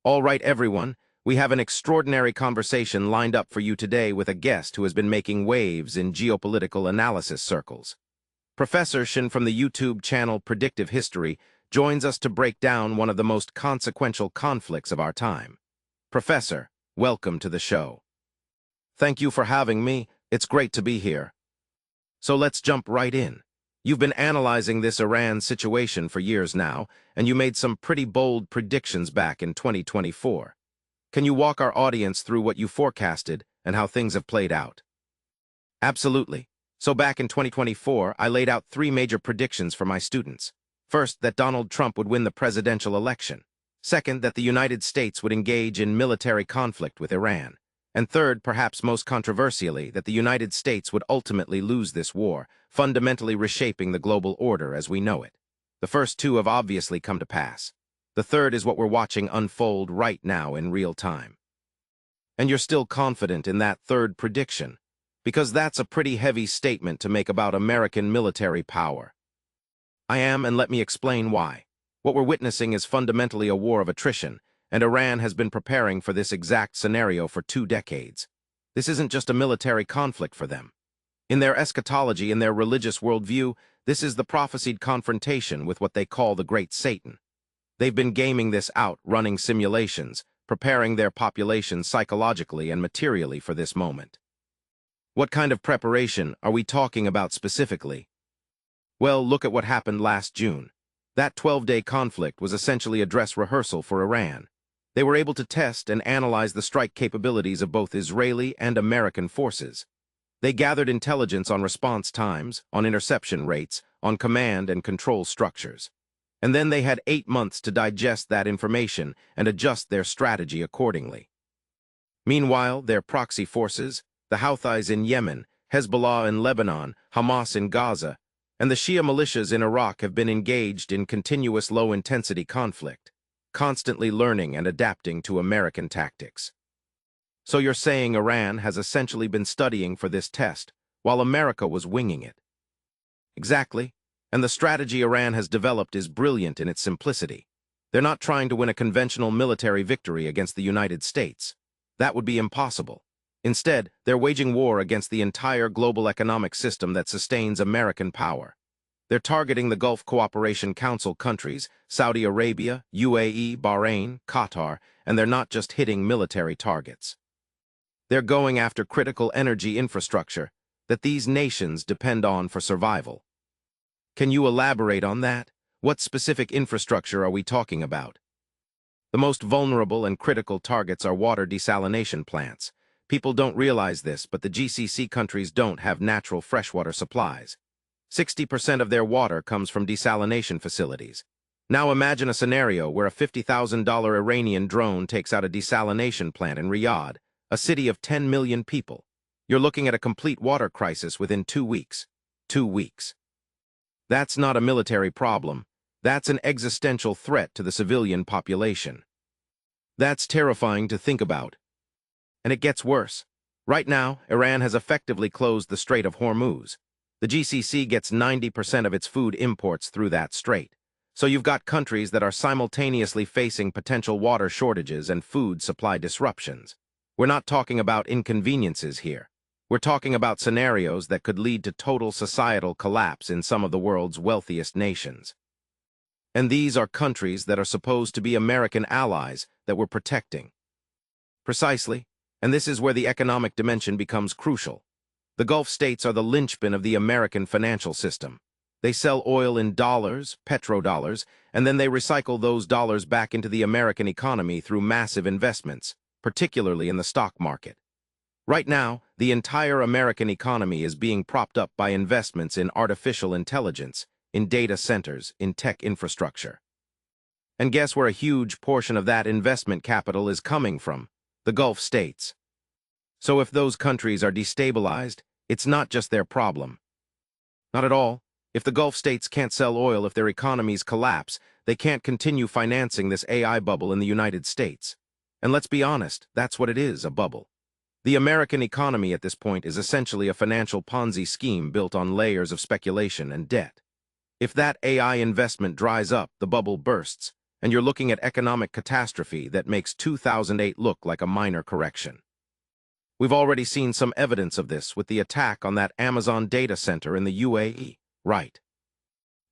All right, everyone, we have an extraordinary conversation lined up for you today with a guest who has been making waves in geopolitical analysis circles. Professor Shin from the YouTube channel Predictive History joins us to break down one of the most consequential conflicts of our time. Professor, welcome to the show. Thank you for having me. It's great to be here. So let's jump right in. You've been analyzing this Iran situation for years now, and you made some pretty bold predictions back in 2024. Can you walk our audience through what you forecasted and how things have played out? Absolutely. So back in 2024, I laid out three major predictions for my students. First, that Donald Trump would win the presidential election. Second, that the United States would engage in military conflict with Iran. And third, perhaps most controversially, that the United States would ultimately lose this war, fundamentally reshaping the global order as we know it. The first two have obviously come to pass. The third is what we're watching unfold right now in real time. And you're still confident in that third prediction, because that's a pretty heavy statement to make about American military power. I am, and let me explain why. What we're witnessing is fundamentally a war of attrition, and Iran has been preparing for this exact scenario for 2 decades. This isn't just a military conflict for them. In their eschatology and their religious worldview, this is the prophesied confrontation with what they call the Great Satan. They've been gaming this out, running simulations, preparing their population psychologically and materially for this moment. What kind of preparation are we talking about specifically? Well, look at what happened last June. That 12-day conflict was essentially a dress rehearsal for Iran. They were able to test and analyze the strike capabilities of both Israeli and American forces. They gathered intelligence on response times, on interception rates, on command and control structures. And then they had 8 months to digest that information and adjust their strategy accordingly. Meanwhile, their proxy forces, the Houthis in Yemen, Hezbollah in Lebanon, Hamas in Gaza, and the Shia militias in Iraq have been engaged in continuous low-intensity conflict, constantly learning and adapting to American tactics. So you're saying Iran has essentially been studying for this test, while America was winging it? Exactly. And the strategy Iran has developed is brilliant in its simplicity. They're not trying to win a conventional military victory against the United States. That would be impossible. Instead, they're waging war against the entire global economic system that sustains American power. They're targeting the Gulf Cooperation Council countries, Saudi Arabia, UAE, Bahrain, Qatar, and they're not just hitting military targets. They're going after critical energy infrastructure that these nations depend on for survival. Can you elaborate on that? What specific infrastructure are we talking about? The most vulnerable and critical targets are water desalination plants. People don't realize this, but the GCC countries don't have natural freshwater supplies. 60% of their water comes from desalination facilities. Now imagine a scenario where a $50,000 Iranian drone takes out a desalination plant in Riyadh, a city of 10 million people. You're looking at a complete water crisis within 2 weeks. 2 weeks. That's not a military problem. That's an existential threat to the civilian population. That's terrifying to think about. And it gets worse. Right now, Iran has effectively closed the Strait of Hormuz. The GCC gets 90% of its food imports through that strait. So you've got countries that are simultaneously facing potential water shortages and food supply disruptions. We're not talking about inconveniences here. We're talking about scenarios that could lead to total societal collapse in some of the world's wealthiest nations. And these are countries that are supposed to be American allies that we're protecting. Precisely. And this is where the economic dimension becomes crucial. The Gulf states are the linchpin of the American financial system. They sell oil in dollars, petrodollars, and then they recycle those dollars back into the American economy through massive investments, particularly in the stock market. Right now, the entire American economy is being propped up by investments in artificial intelligence, in data centers, in tech infrastructure. And guess where a huge portion of that investment capital is coming from? The Gulf states. So if those countries are destabilized, it's not just their problem. Not at all. If the Gulf states can't sell oil, if their economies collapse, they can't continue financing this AI bubble in the United States. And let's be honest, that's what it is, a bubble. The American economy at this point is essentially a financial Ponzi scheme built on layers of speculation and debt. If that AI investment dries up, the bubble bursts, and you're looking at economic catastrophe that makes 2008 look like a minor correction. We've already seen some evidence of this with the attack on that Amazon data center in the UAE, right?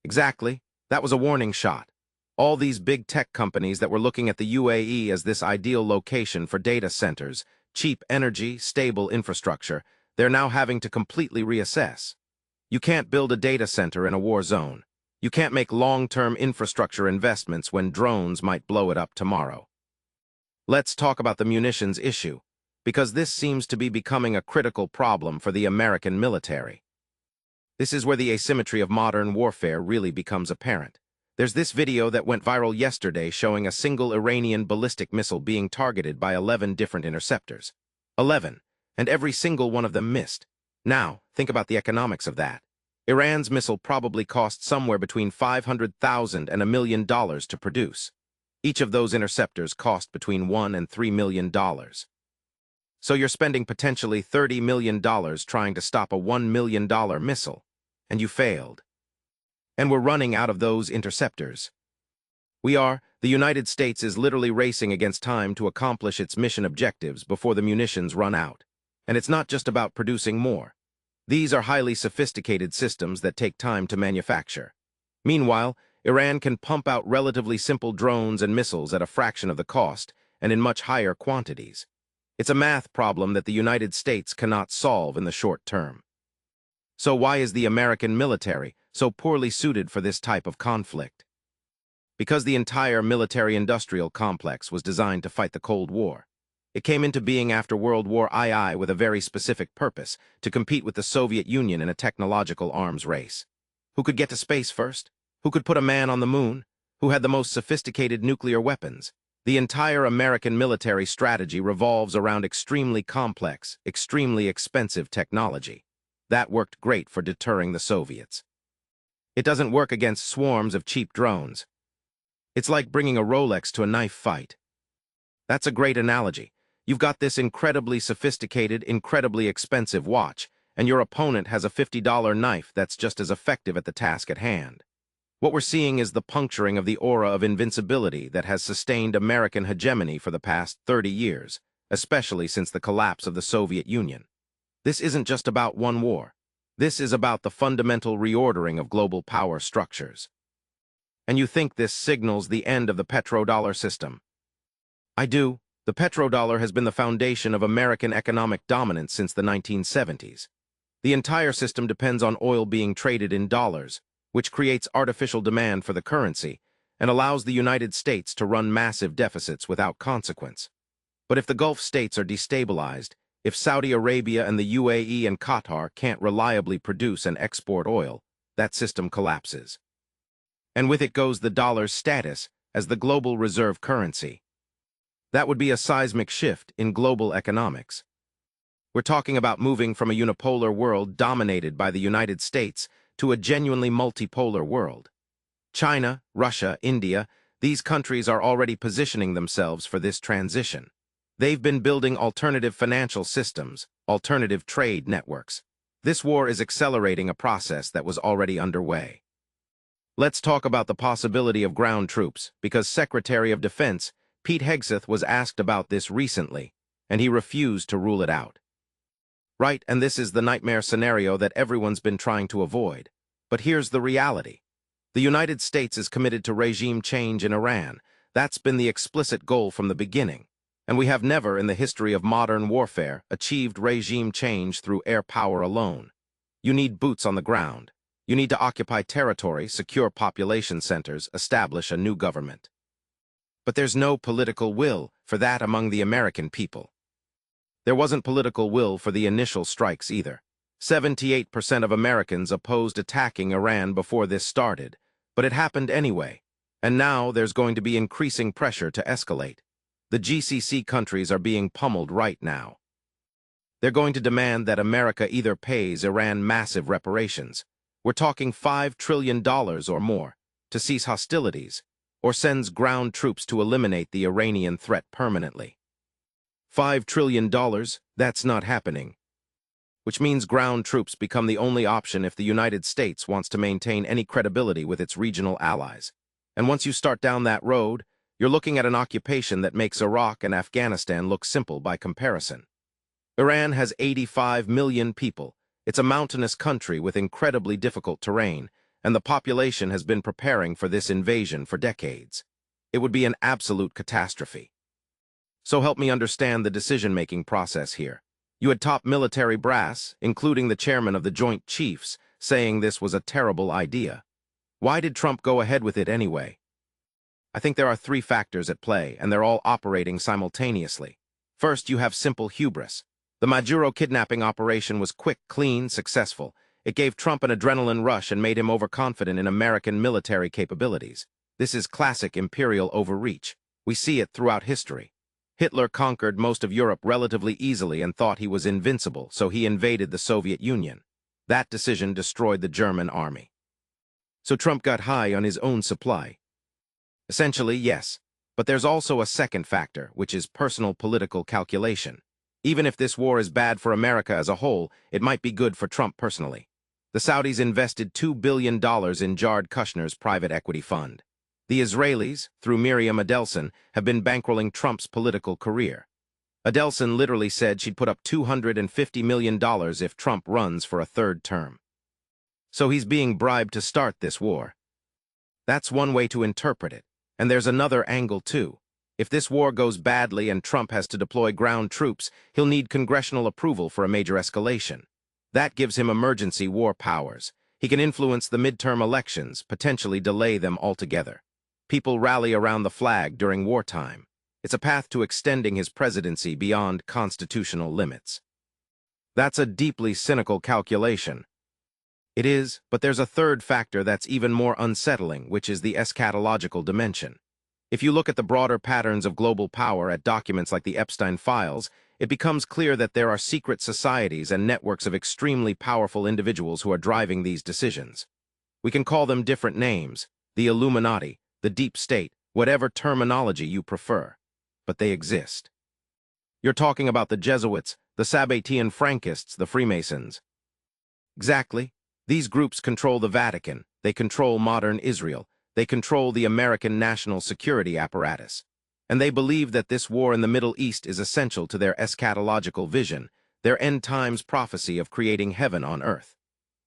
Exactly. That was a warning shot. All these big tech companies that were looking at the UAE as this ideal location for data centers, cheap energy, stable infrastructure, they're now having to completely reassess. You can't build a data center in a war zone. You can't make long-term infrastructure investments when drones might blow it up tomorrow. Let's talk about the munitions issue, because this seems to be becoming a critical problem for the American military. This is where the asymmetry of modern warfare really becomes apparent. There's this video that went viral yesterday showing a single Iranian ballistic missile being targeted by 11 different interceptors. 11, and every single one of them missed. Now, think about the economics of that. Iran's missile probably cost somewhere between $500,000 and $1 million to produce. Each of those interceptors cost between $1 and $3 million. So you're spending potentially $30 million trying to stop a $1 million missile, and you failed. And we're running out of those interceptors. The United States is literally racing against time to accomplish its mission objectives before the munitions run out. And it's not just about producing more. These are highly sophisticated systems that take time to manufacture. Meanwhile, Iran can pump out relatively simple drones and missiles at a fraction of the cost and in much higher quantities. It's a math problem that the United States cannot solve in the short term. So why is the American military so poorly suited for this type of conflict? Because the entire military-industrial complex was designed to fight the Cold War. It came into being after World War II with a very specific purpose, to compete with the Soviet Union in a technological arms race. Who could get to space first? Who could put a man on the moon? Who had the most sophisticated nuclear weapons? The entire American military strategy revolves around extremely complex, extremely expensive technology. That worked great for deterring the Soviets. It doesn't work against swarms of cheap drones. It's like bringing a Rolex to a knife fight. That's a great analogy. You've got this incredibly sophisticated, incredibly expensive watch, and your opponent has a $50 knife that's just as effective at the task at hand. What we're seeing is the puncturing of the aura of invincibility that has sustained American hegemony for the past 30 years, especially since the collapse of the Soviet Union. This isn't just about one war. This is about the fundamental reordering of global power structures. And you think this signals the end of the petrodollar system? I do. The petrodollar has been the foundation of American economic dominance since the 1970s. The entire system depends on oil being traded in dollars, which creates artificial demand for the currency and allows the United States to run massive deficits without consequence. But if the Gulf states are destabilized, if Saudi Arabia and the UAE and Qatar can't reliably produce and export oil, that system collapses. And with it goes the dollar's status as the global reserve currency. That would be a seismic shift in global economics. We're talking about moving from a unipolar world dominated by the United States to a genuinely multipolar world. China, Russia, India, these countries are already positioning themselves for this transition. They've been building alternative financial systems, alternative trade networks. This war is accelerating a process that was already underway. Let's talk about the possibility of ground troops, because Secretary of Defense Pete Hegseth was asked about this recently, and he refused to rule it out. Right, and this is the nightmare scenario that everyone's been trying to avoid. But here's the reality. The United States is committed to regime change in Iran. That's been the explicit goal from the beginning. And we have never, in the history of modern warfare, achieved regime change through air power alone. You need boots on the ground. You need to occupy territory, secure population centers, establish a new government. But there's no political will for that among the American people. There wasn't political will for the initial strikes either. 78% of Americans opposed attacking Iran before this started, but it happened anyway. And now there's going to be increasing pressure to escalate. The GCC countries are being pummeled right now. They're going to demand that America either pays Iran massive reparations, we're talking $5 trillion or more, to cease hostilities, or sends ground troops to eliminate the Iranian threat permanently. $5 trillion, that's not happening. Which means ground troops become the only option if the United States wants to maintain any credibility with its regional allies. And once you start down that road, you're looking at an occupation that makes Iraq and Afghanistan look simple by comparison. Iran has 85 million people. It's a mountainous country with incredibly difficult terrain, and the population has been preparing for this invasion for decades. It would be an absolute catastrophe. So help me understand the decision-making process here. You had top military brass, including the chairman of the Joint Chiefs, saying this was a terrible idea. Why did Trump go ahead with it anyway? I think there are three factors at play, and they're all operating simultaneously. First, you have simple hubris. The Maduro kidnapping operation was quick, clean, successful. It gave Trump an adrenaline rush and made him overconfident in American military capabilities. This is classic imperial overreach. We see it throughout history. Hitler conquered most of Europe relatively easily and thought he was invincible, so he invaded the Soviet Union. That decision destroyed the German army. So Trump got high on his own supply. Essentially, yes. But there's also a second factor, which is personal political calculation. Even if this war is bad for America as a whole, it might be good for Trump personally. The Saudis invested $2 billion in Jared Kushner's private equity fund. The Israelis, through Miriam Adelson, have been bankrolling Trump's political career. Adelson literally said she'd put up $250 million if Trump runs for a third term. So he's being bribed to start this war. That's one way to interpret it. And there's another angle too. If this war goes badly and Trump has to deploy ground troops, he'll need congressional approval for a major escalation. That gives him emergency war powers. He can influence the midterm elections, potentially delay them altogether. People rally around the flag during wartime. It's a path to extending his presidency beyond constitutional limits. That's a deeply cynical calculation. It is, but there's a third factor that's even more unsettling, which is the eschatological dimension. If you look at the broader patterns of global power at documents like the Epstein files, it becomes clear that there are secret societies and networks of extremely powerful individuals who are driving these decisions. We can call them different names, the Illuminati, the deep state, whatever terminology you prefer. But they exist. You're talking about the Jesuits, the Sabbatean Frankists, the Freemasons. Exactly. These groups control the Vatican, they control modern Israel, they control the American national security apparatus. And they believe that this war in the Middle East is essential to their eschatological vision, their end times prophecy of creating heaven on earth.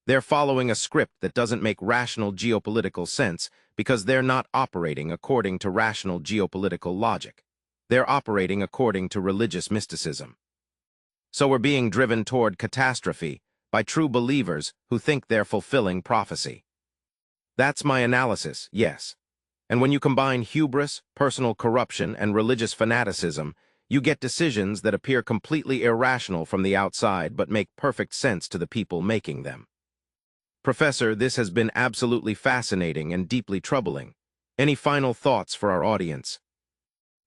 They're following a script that doesn't make rational geopolitical sense because they're not operating according to rational geopolitical logic. They're operating according to religious mysticism. So we're being driven toward catastrophe by true believers who think they're fulfilling prophecy. That's my analysis, yes. And when you combine hubris, personal corruption, and religious fanaticism, you get decisions that appear completely irrational from the outside but make perfect sense to the people making them. Professor, this has been absolutely fascinating and deeply troubling. Any final thoughts for our audience?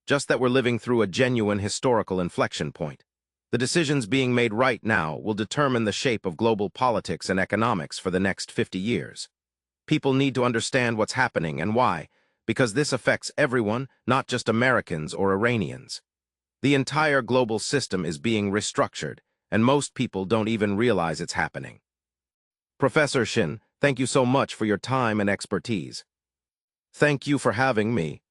Just that we're living through a genuine historical inflection point. The decisions being made right now will determine the shape of global politics and economics for the next 50 years. People need to understand what's happening and why, because this affects everyone, not just Americans or Iranians. The entire global system is being restructured, and most people don't even realize it's happening. Professor Shin, thank you so much for your time and expertise. Thank you for having me.